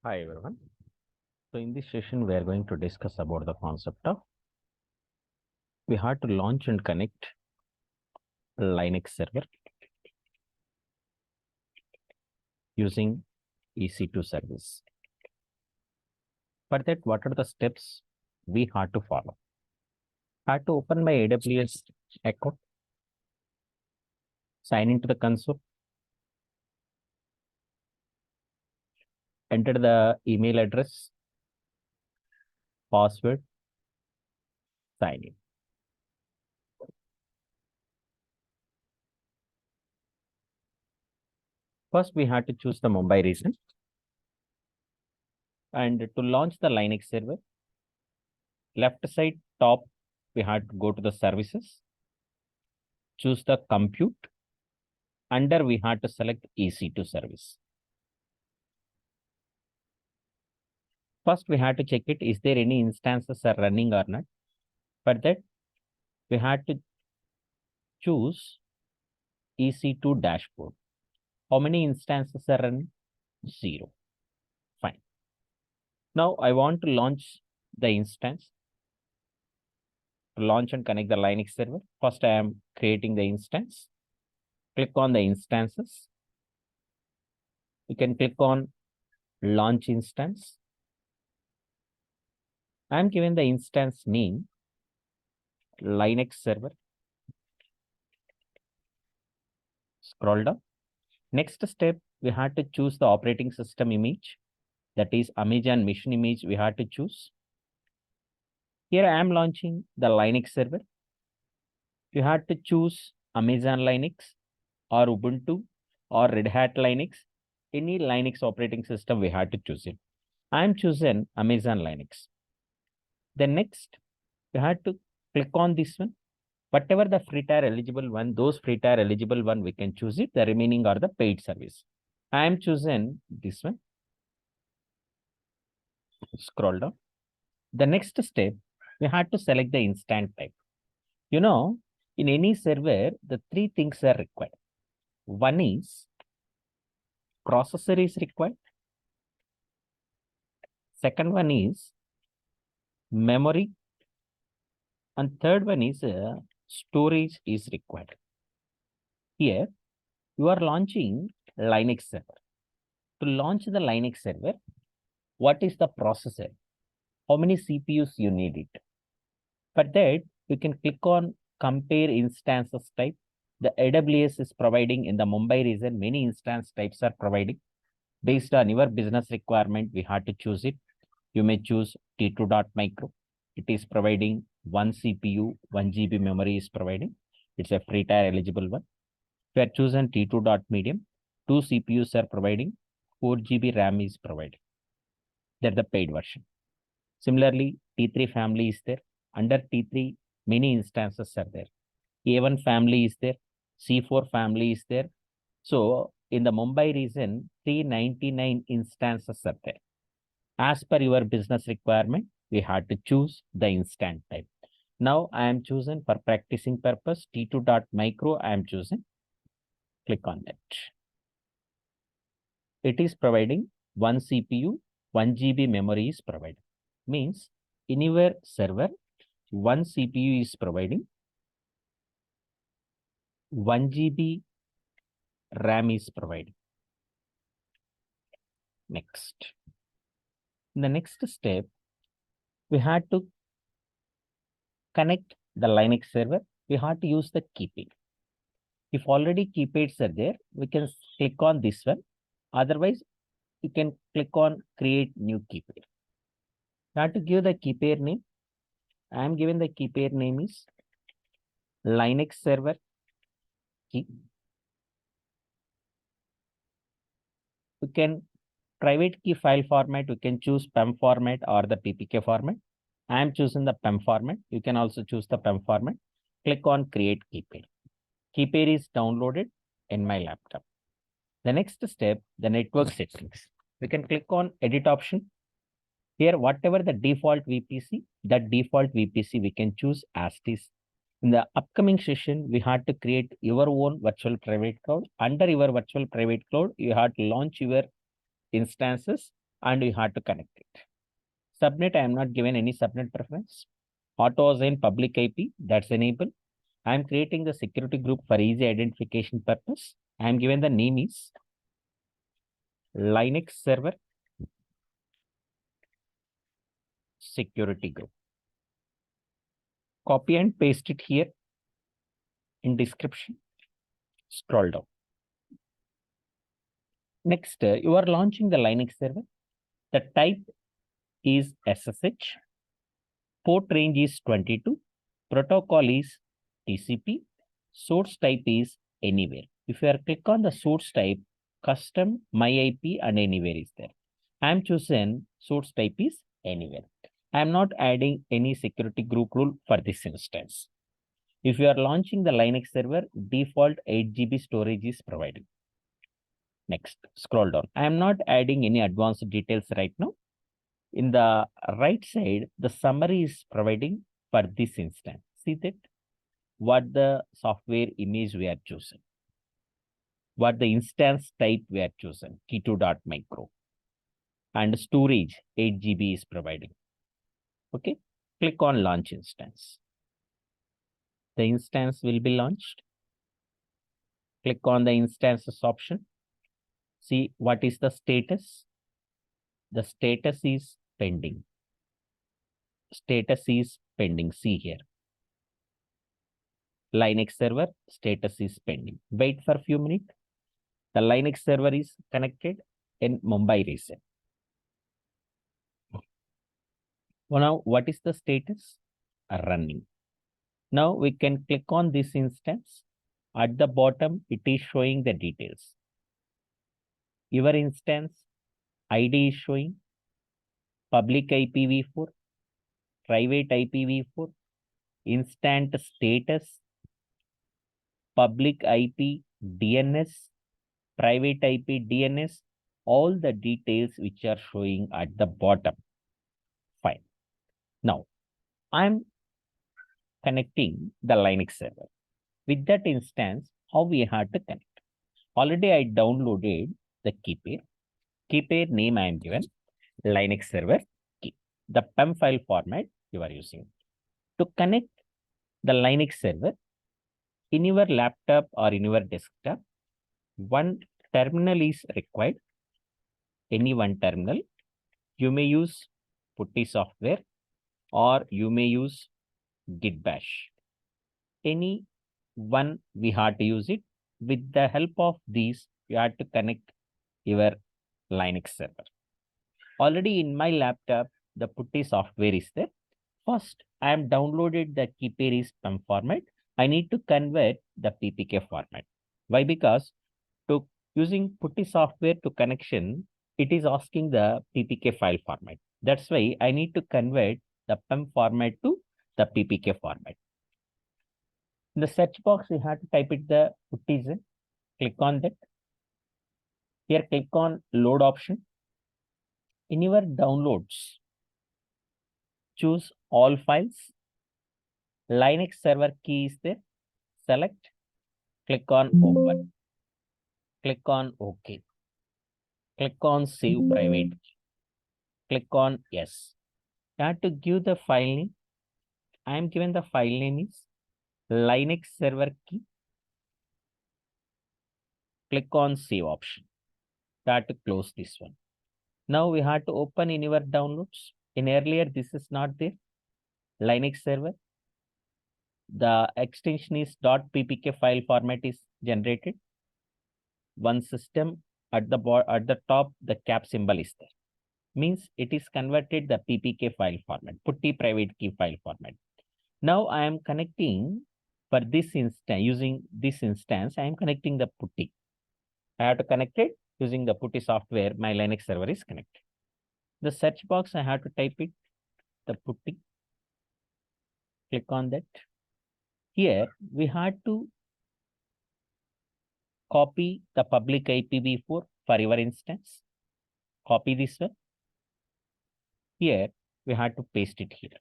Hi everyone. So in this session, we are going to discuss about the concept of we have to launch and connect Linux server using EC2 service. For that, what are the steps we have to follow? I have to open my AWS account, sign into the console, enter the email address, password, sign in. First, we have to choose the Mumbai region. And to launch the Linux server, left side top, we have to go to the services, choose the compute. Under we have to select EC2 service. First, we have to check it. Is there any instances are running or not? For that, we have to choose EC2 dashboard. How many instances are running? 0. Fine. Now, I want to launch the instance. To launch and connect the Linux server. First, I am creating the instance. Click on the instances. You can click on launch instance. I am giving the instance name Linux server. Scroll down. Next step, we have to choose the operating system image. That is Amazon machine image we have to choose. Here I am launching the Linux server. You have to choose Amazon Linux or Ubuntu or Red Hat Linux. Any Linux operating system we have to choose it. I am choosing Amazon Linux. Then next, you have to click on this one. Whatever the free tier eligible one, those free tier eligible one, we can choose it. The remaining are the paid service. I am choosing this one. Scroll down. The next step, we have to select the instant type. You know, in any server, the three things are required. One is processor is required. Second one is memory. And third one is storage is required. Here, you are launching Linux server. To launch the Linux server, what is the processor? How many CPUs you need it? For that, you can click on compare instances type. The AWS is providing in the Mumbai region, many instance types are providing. Based on your business requirement, we have to choose it. You may choose T2.micro. It is providing 1 CPU, 1 GB memory is providing. It's a free tier eligible one. If you are choosing T2.medium, 2 CPUs are providing, 4 GB RAM is providing. They're the paid version. Similarly, T3 family is there. Under T3, many instances are there. A1 family is there. C4 family is there. So in the Mumbai region, 399 instances are there. As per your business requirement, we had to choose the instant type. Now I am choosing for practicing purpose, T2.micro I am choosing. Click on that. It is providing 1 CPU, 1 GB memory is provided. Means in your server, 1 CPU is providing, 1 GB RAM is providing. Next. In the next step, we had to connect the Linux server. We have to use the keypad. If already keypads are there, we can click on this one. Otherwise, you can click on create new keypad. You have to give the keypad name. I am giving the keypad name is Linux server key. We can private key file format. We can choose PEM format or the PPK format. I am choosing the PEM format. You can also choose the PEM format. Click on create keypad. Keypad is downloaded in my laptop. The next step, the network settings. We can click on edit option. Here, whatever the default VPC, that default VPC we can choose as is. In the upcoming session, we had to create your own virtual private cloud. Under your virtual private cloud, you have to launch your instances and you have to connect it. Subnet, I am not given any subnet preference. Auto assign public IP, that's enabled. I am creating the security group for easy identification purpose. I am given the name is Linux Server Security Group. Copy and paste it here in description. Scroll down. Next, you are launching the Linux server. The type is SSH. Port range is 22. Protocol is TCP. Source type is anywhere. If you are click on the source type, custom, my IP and anywhere is there. I am chosen source type is anywhere. I am not adding any security group rule for this instance. If you are launching the Linux server, default 8 GB storage is provided. Next, scroll down. I am not adding any advanced details right now. In the right side, the summary is providing for this instance. See that what the software image we are choosing, what the instance type we are choosing, key2.micro, and storage 8 GB is providing. Okay, click on launch instance. The instance will be launched. Click on the instances option. See what is the status. The status is pending. Status is pending. See here. Linux server status is pending. Wait for a few minutes. The Linux server is connected in Mumbai region. Now, what is the status? Running. Now we can click on this instance. At the bottom, it is showing the details. Your instance ID is showing public IPv4, private IPv4, instant status, public IP DNS, private IP DNS, all the details which are showing at the bottom. Fine. Now, I'm connecting the Linux server. With that instance, how we have to connect? Already I downloaded the key pair. Key pair name I am given Linux server key. The PEM file format you are using. To connect the Linux server in your laptop or in your desktop, one terminal is required. Any one terminal. You may use Putty software or you may use Git bash. Any one we have to use it. With the help of these, you have to connect your Linux server. Already in my laptop, the Putty software is there. First, I am downloaded the keypair is PEM format. I need to convert the PPK format. Why? Because to using Putty software to connection, it is asking the PPK file format. That's why I need to convert the PEM format to the PPK format. In the search box, you have to type it the Putty. Click on that. Here, click on load option. In your downloads, choose all files. Linux server key is there. Select. Click on open. Click on OK. Click on save private. Click on yes. You have to give the file name. I am given the file name is Linux server key. Click on save option. You have to close this one. Now we have to open in your downloads. In earlier, this is not there. Linux server. The extension is .ppk file format is generated. One system at the top, the cap symbol is there. Means it is converted the ppk file format, Putty private key file format. Now I am connecting for this instance, using this instance, I am connecting the Putty. I have to connect it using the Putty software. My Linux server is connected. The search box, I have to type it, the Putty. Click on that. Here, we had to copy the public IPv4 for your instance. Copy this one. Here, we had to paste it here.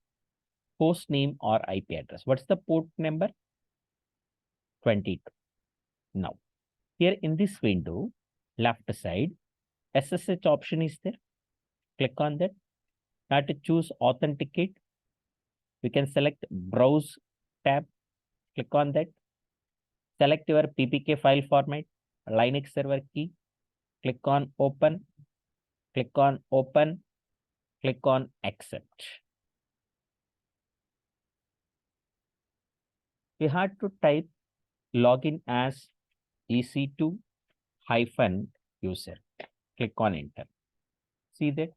Host name or IP address. What's the port number? 22. Now, here in this window, left side, SSH option is there. Click on that. Now to choose authenticate, we can select browse tab. Click on that. Select your PPK file format, Linux server key. Click on open. Click on open. Click on accept. We had to type login as EC2-user. Click on enter. See that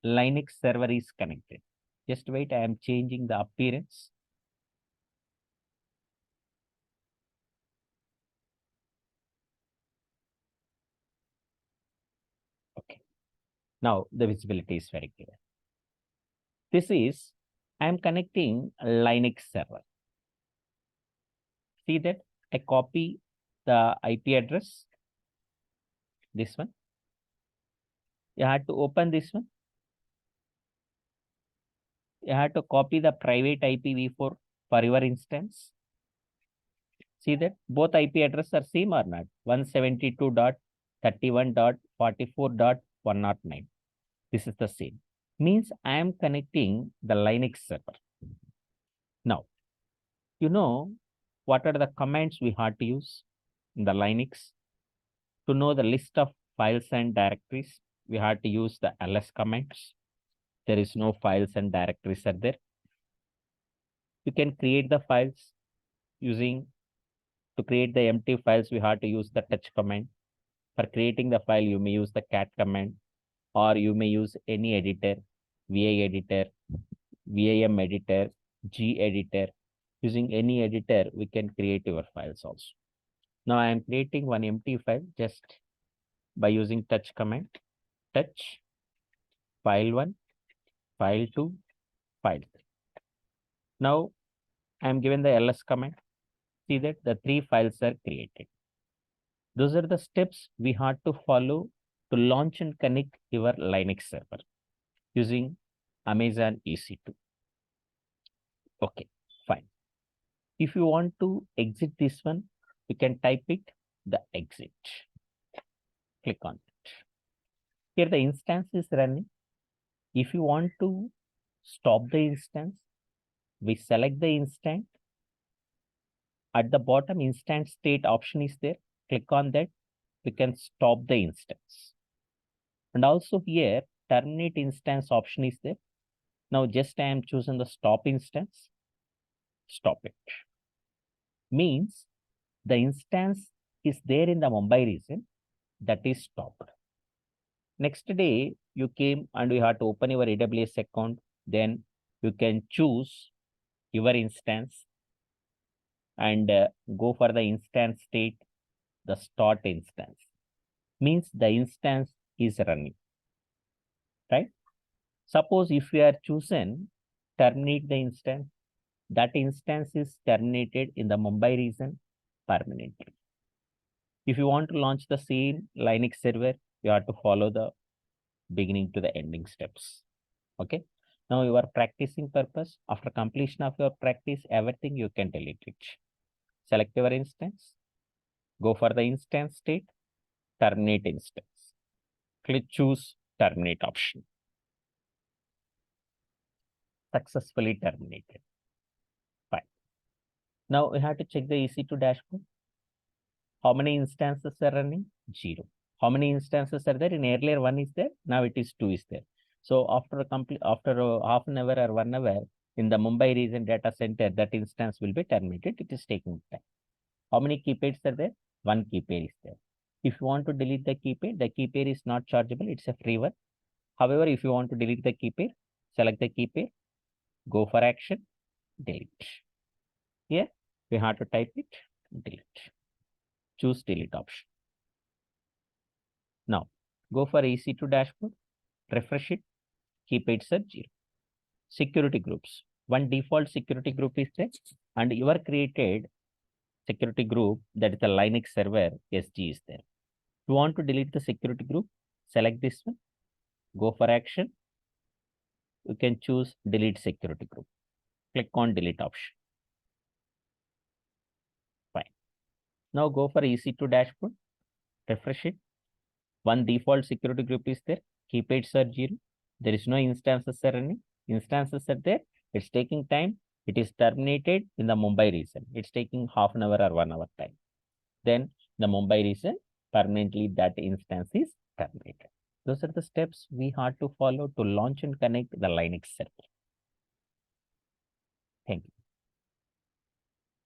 Linux server is connected. Just wait, I am changing the appearance. Okay. Now the visibility is very clear. This is, I am connecting Linux server. See that I copy the IP address, this one. You have to open this one. You have to copy the private IPv4 for your instance. See that both IP addresses are same or not? 172.31.44.109. This is the same. Means I am connecting the Linux server. Now, you know what are the commands we have to use in the Linux? To know the list of files and directories, we have to use the ls commands. There is no files and directories are there. You can create the files using, to create the empty files, we have to use the touch command. For creating the file, you may use the cat command, or you may use any editor, VI editor, VIM editor, G editor. Using any editor, we can create your files also. Now I am creating one empty file just by using touch command. Touch, file1, file2, file3. Now I am given the ls command. See that the 3 files are created. Those are the steps we had to follow to launch and connect your Linux server using Amazon EC2. Okay, fine. If you want to exit this one, you can type it, the exit. Click on it. Here the instance is running. If you want to stop the instance, we select the instance. At the bottom, instance state option is there. Click on that. We can stop the instance. And also here, terminate instance option is there. Now just I am choosing the stop instance. Stop it. Means the instance is there in the Mumbai region, that is stopped. Next day, you came and you have to open your AWS account. Then you can choose your instance and go for the instance state, the start instance. Means the instance is running, right? Suppose if you are chosen terminate the instance, that instance is terminated in the Mumbai region permanently. If you want to launch the same Linux server, you have to follow the beginning to the ending steps. Okay. Now your practicing purpose, after completion of your practice, everything you can delete it. Select your instance, go for the instance state, terminate instance. Click choose terminate option. Successfully terminated. Fine. Now we have to check the EC2 dashboard. How many instances are running? 0. How many instances are there? In earlier 1 is there. Now it is 2 is there. So after half an hour or 1 hour in the Mumbai region data center, that instance will be terminated. It is taking time. How many key pairs are there? 1 key pair is there. If you want to delete the key pair is not chargeable. It's a free one. However, if you want to delete the key pair, select the key pair, go for action, delete. Here we have to type it, delete. Choose delete option. Now go for EC2 dashboard, refresh it, keep it at 0. Security groups. One default security group is there, and your created security group, that is the Linux server SG is there. If you want to delete the security group, select this one, go for action. You can choose delete security group. Click on delete option. Fine. Now go for EC2 dashboard, refresh it. One default security group is there. Key pairds are 0. There is no instances are running. Instances are there. It's taking time. It is terminated in the Mumbai region. It's taking half an hour or 1 hour time. Then the Mumbai region, permanently that instance is terminated. Those are the steps we had to follow to launch and connect the Linux server. Thank you.